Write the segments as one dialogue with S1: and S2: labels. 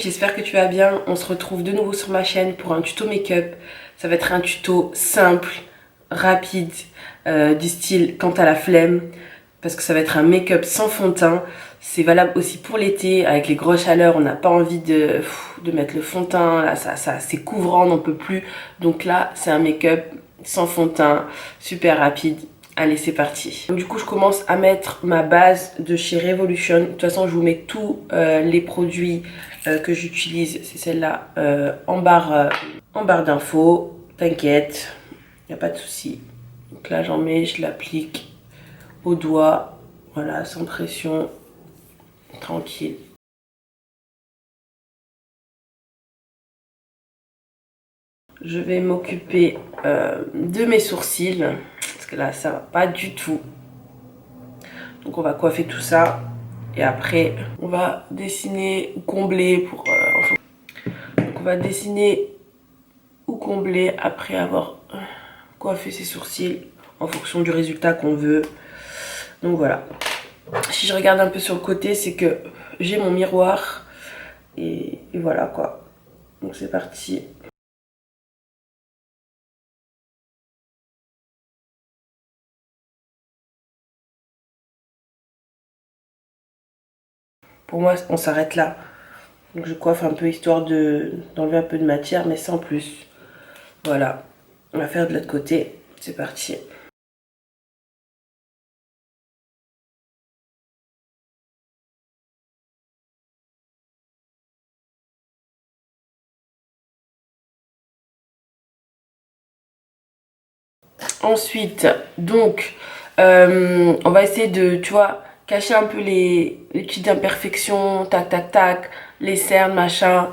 S1: j'espère que tu vas bien. On se retrouve de nouveau sur ma chaîne pour un tuto make-up. Ça va être un tuto simple, rapide, du style quand t'as la flemme, parce que ça va être un make-up sans fond de teint. C'est valable aussi pour l'été, avec les grosses chaleurs, on n'a pas envie de mettre le fond de teint, là, c'est couvrant, on n'en peut plus. Donc là, c'est un make-up sans fond de teint, super rapide. Allez, c'est parti. Du coup, je commence à mettre ma base de chez Revolution. De toute façon, je vous mets tous les produits que j'utilise. C'est celle-là en barre d'infos. T'inquiète, il n'y a pas de souci. Donc là, j'en mets, je l'applique au doigt. Voilà, sans pression, tranquille. Je vais m'occuper de mes sourcils. Parce que là, ça va pas du tout. Donc on va coiffer tout ça et après on va dessiner ou combler pour donc on va dessiner ou combler après avoir coiffé ses sourcils en fonction du résultat qu'on veut. Donc voilà. Si je regarde un peu sur le côté, c'est que j'ai mon miroir et voilà quoi. Donc c'est parti. Pour moi, on s'arrête là. Donc je coiffe un peu histoire d'enlever un peu de matière, mais sans plus. Voilà. On va faire de l'autre côté. C'est parti. Ensuite, donc, on va essayer de, tu vois, cacher un peu les petites imperfections, tac, tac, tac, les cernes, machin.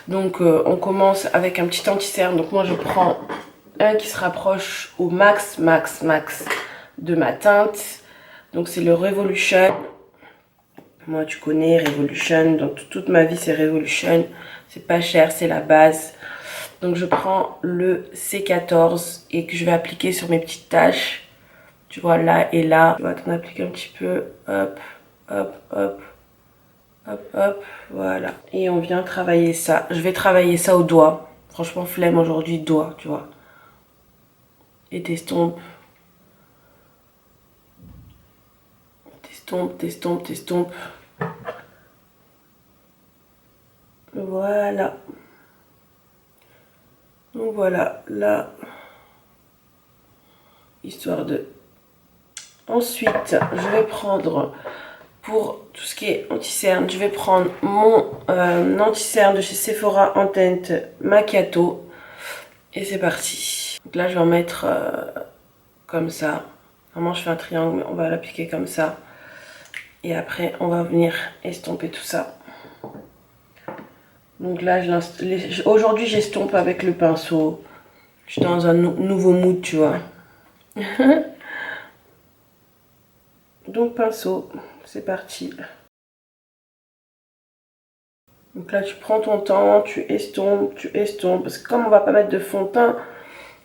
S1: Donc, on commence avec un petit anti-cerne. Donc, moi, je prends un qui se rapproche au max, max, max de ma teinte. Donc, c'est le Revolution. Moi, tu connais Revolution. Donc, toute ma vie, c'est Revolution. C'est pas cher, c'est la base. Donc je prends le C14 et que je vais appliquer sur mes petites taches. Tu vois, là et là. Tu vas t'en appliquer un petit peu. Hop, hop, hop, hop, hop. Voilà. Et on vient travailler ça. Je vais travailler ça au doigt. Franchement, flemme aujourd'hui, doigt, tu vois. Et t'estompes. T'estompes, t'estompes, t'estompes. Voilà. Donc voilà, là. Histoire de... Ensuite, je vais prendre... Pour tout ce qui est anti-cerne, je vais prendre mon anti-cerne de chez Sephora en teinte Macchiato. Et c'est parti. Donc là, je vais en mettre comme ça. Normalement, je fais un triangle, mais on va l'appliquer comme ça. Et après, on va venir estomper tout ça. Donc là, aujourd'hui, j'estompe avec le pinceau. Je suis dans un nouveau mood, tu vois. Donc, pinceau, c'est parti. Donc là, tu prends ton temps, tu estompes, parce que comme on va pas mettre de fond de teint,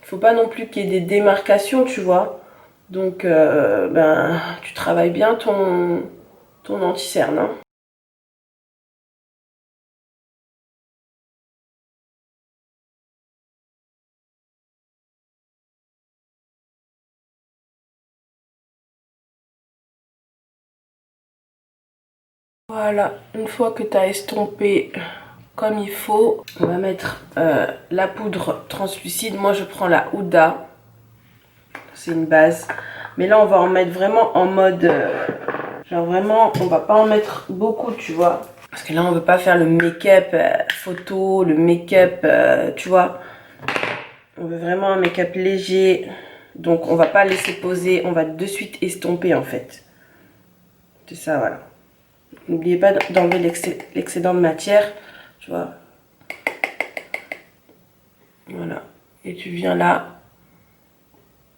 S1: il faut pas non plus qu'il y ait des démarcations, tu vois. Donc, ben, tu travailles bien ton anti-cerne, hein. Voilà, une fois que tu as estompé comme il faut, on va mettre la poudre translucide. Moi, je prends la Huda. C'est une base. Mais là, on va en mettre vraiment en mode... genre vraiment, on va pas en mettre beaucoup, tu vois. Parce que là, on veut pas faire le make-up photo, le make-up, tu vois. On veut vraiment un make-up léger. Donc, on va pas laisser poser. On va de suite estomper, en fait. C'est ça, voilà. N'oubliez pas d'enlever l'excédent de matière, tu vois. Voilà. Et tu viens là.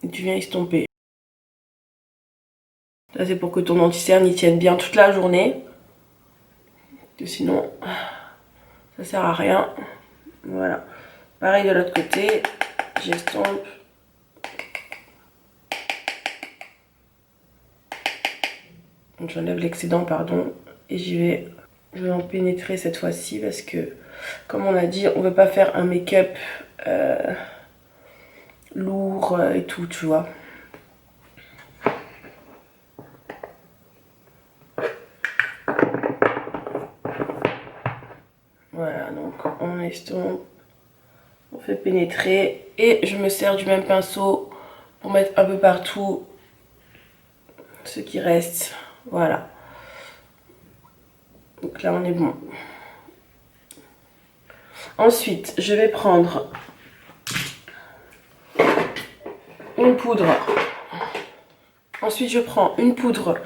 S1: Et tu viens estomper. Ça, c'est pour que ton anti-cerne y tienne bien toute la journée. Que sinon, ça sert à rien. Voilà. Pareil de l'autre côté. J'estompe. J'enlève l'excédent, pardon. Et j'y vais Je vais en pénétrer cette fois-ci parce que, comme on a dit, on veut pas faire un make-up lourd et tout, tu vois. Voilà, donc on estompe, on fait pénétrer et je me sers du même pinceau pour mettre un peu partout ce qui reste. Voilà. Donc là on est bon. Ensuite, je vais prendre une poudre. Ensuite, je prends une poudre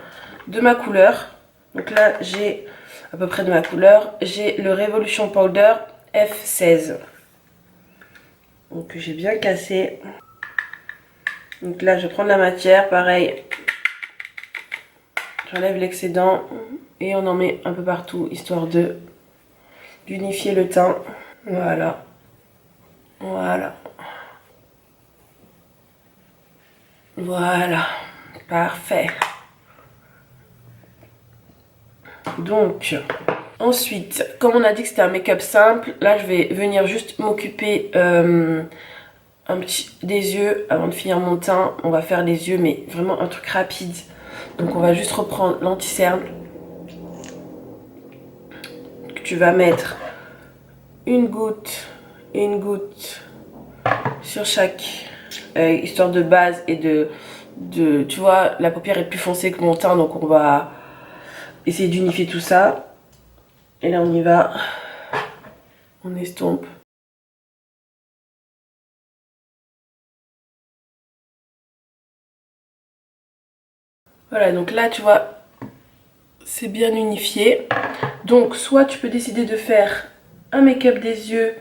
S1: de ma couleur. Donc là, j'ai à peu près de ma couleur. J'ai le Revolution Powder F16. Donc j'ai bien cassé. Donc là, je prends de la matière, pareil. J'enlève l'excédent et on en met un peu partout, histoire de d'unifier le teint. Voilà. Voilà. Voilà. Parfait. Donc, ensuite, comme on a dit que c'était un make-up simple, là je vais venir juste m'occuper des yeux avant de finir mon teint. On va faire les yeux, mais vraiment un truc rapide. Donc on va juste reprendre l'anti-cerne que tu vas mettre une goutte et une goutte sur chaque histoire de base et tu vois, la paupière est plus foncée que mon teint, donc on va essayer d'unifier tout ça. Et là on y va, on estompe. Voilà, donc là tu vois, c'est bien unifié. Donc soit tu peux décider de faire un make-up des yeux,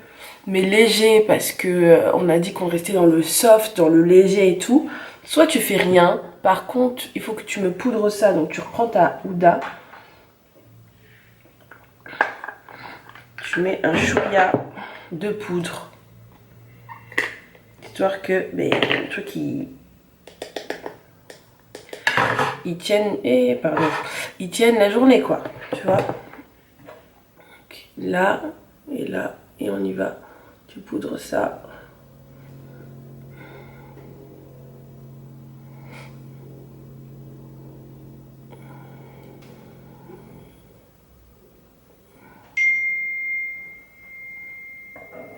S1: mais léger, parce que on a dit qu'on restait dans le soft, dans le léger et tout. Soit tu fais rien, par contre il faut que tu me poudres ça, donc tu reprends ta Huda. Tu mets un chouïa de poudre, histoire que le truc ils tiennent, ils tiennent la journée quoi, tu vois. Donc, là et on y va. Tu poudres ça.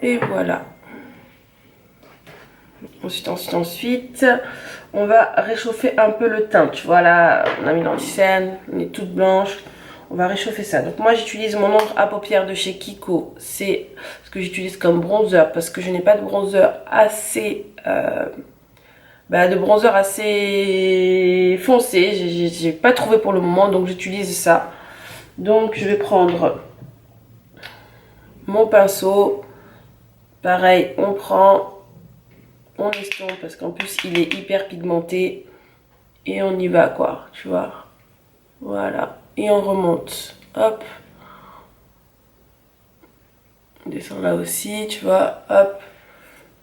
S1: Et voilà. Ensuite, on va réchauffer un peu le teint. Tu vois là, on a mis l'anti-cerne, on est toute blanche. On va réchauffer ça. Donc moi j'utilise mon ombre à paupières de chez Kiko. C'est ce que j'utilise comme bronzer parce que je n'ai pas de bronzer assez... de bronzer assez foncé. J'ai pas trouvé pour le moment, donc j'utilise ça. Donc je vais prendre mon pinceau. Pareil, on prend... On estompe parce qu'en plus il est hyper pigmenté. Et on y va quoi, tu vois. Voilà. Et on remonte. Hop. On descend là aussi, tu vois. Hop.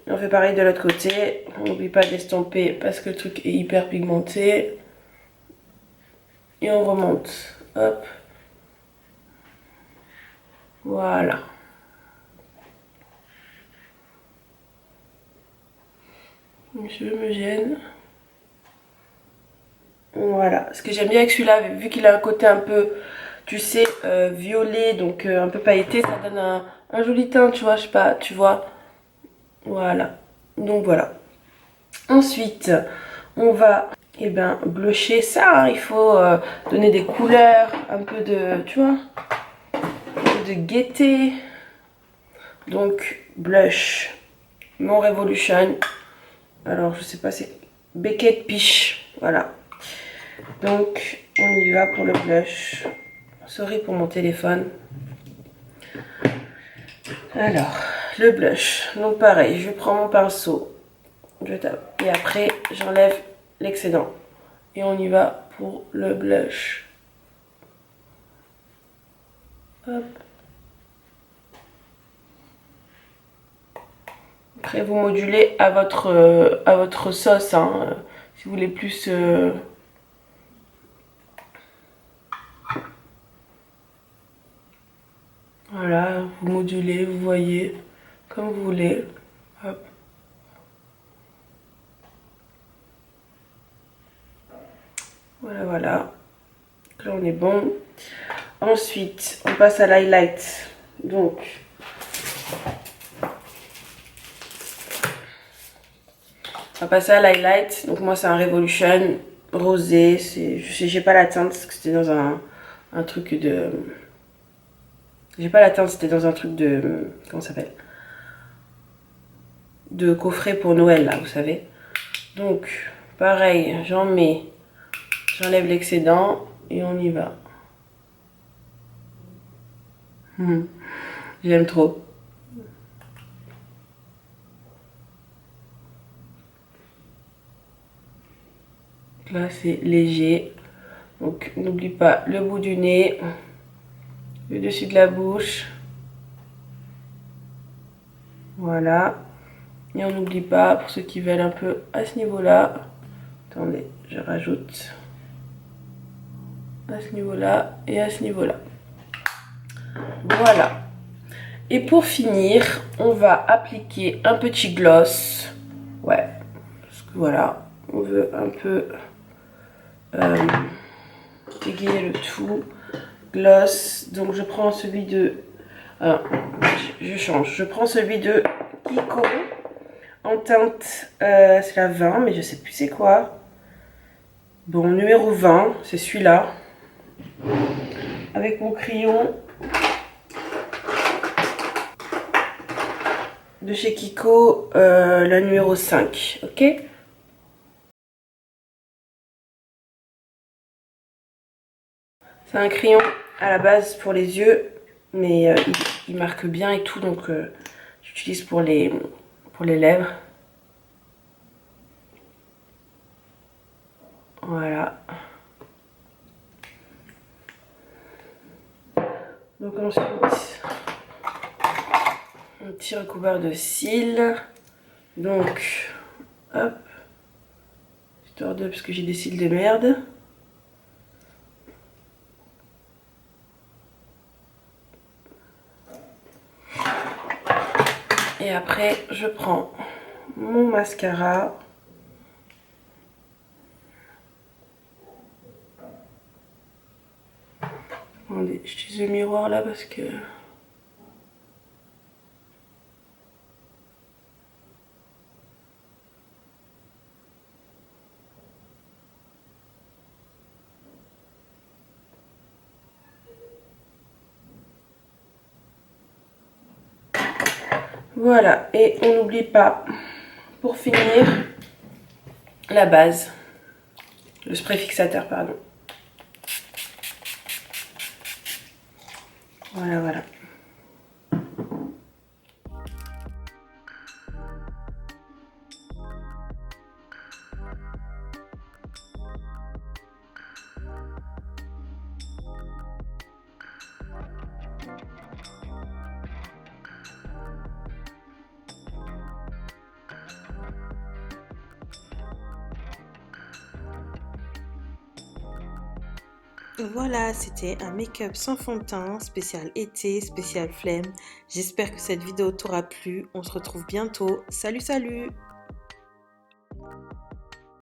S1: Et on fait pareil de l'autre côté. On n'oublie pas d'estomper parce que le truc est hyper pigmenté. Et on remonte. Hop. Voilà. Mes cheveux me gênent. Voilà. Ce que j'aime bien avec celui-là, vu qu'il a un côté un peu, tu sais, violet, donc un peu pailleté, ça donne un joli teint, tu vois, je sais pas, tu vois. Voilà. Donc voilà. Ensuite, on va blusher ça. Hein. Il faut donner des couleurs, un peu de, tu vois, un peu de gaieté. Donc, blush, mon Revolution. Alors, je sais pas, c'est Beckett Peach. Voilà. Donc, on y va pour le blush. Sorry pour mon téléphone. Alors, le blush. Donc, pareil, je prends mon pinceau. Je tape. Et après, j'enlève l'excédent. Et on y va pour le blush. Hop. Après, vous modulez à votre sauce. Hein, si vous voulez plus... vous modulez, vous voyez, comme vous voulez. Hop. Voilà, voilà. Là, on est bon. Ensuite, on passe à l'highlight. Donc, on va passer à l'highlight. Donc, moi, c'est un Revolution rosé. J'ai pas la teinte parce que c'était dans un truc de... J'ai pas la teinte, c'était dans un truc de... Comment ça s'appelle? De coffret pour Noël, là, vous savez. Donc, pareil, j'en mets... J'enlève l'excédent et on y va. J'aime trop. Là, c'est léger. Donc, n'oublie pas le bout du nez, le dessus de la bouche. Voilà. Et on n'oublie pas, pour ceux qui veulent un peu à ce niveau-là, attendez, je rajoute à ce niveau-là et à ce niveau-là. Voilà. Et pour finir, on va appliquer un petit gloss. Ouais, parce que voilà, on veut un peu égayer le tout. Gloss, donc je prends celui de... je change, je prends celui de Kiko en teinte, c'est la 20, mais je sais plus c'est quoi. Bon, numéro 20, c'est celui-là. Avec mon crayon de chez Kiko, la numéro 5, ok? C'est un crayon à la base pour les yeux, mais il marque bien et tout, donc j'utilise pour les lèvres. Voilà. Donc ensuite, un petit recouvert de cils. Donc, hop. Histoire de, parce que j'ai des cils de merde. Et après, je prends mon mascara. Attendez, j'utilise le miroir là parce que... Voilà, et on n'oublie pas, pour finir, la base, le spray fixateur, pardon. Voilà, voilà.
S2: Voilà, c'était un make-up sans fond de teint, spécial été, spécial flemme. J'espère que cette vidéo t'aura plu. On se retrouve bientôt. Salut, salut!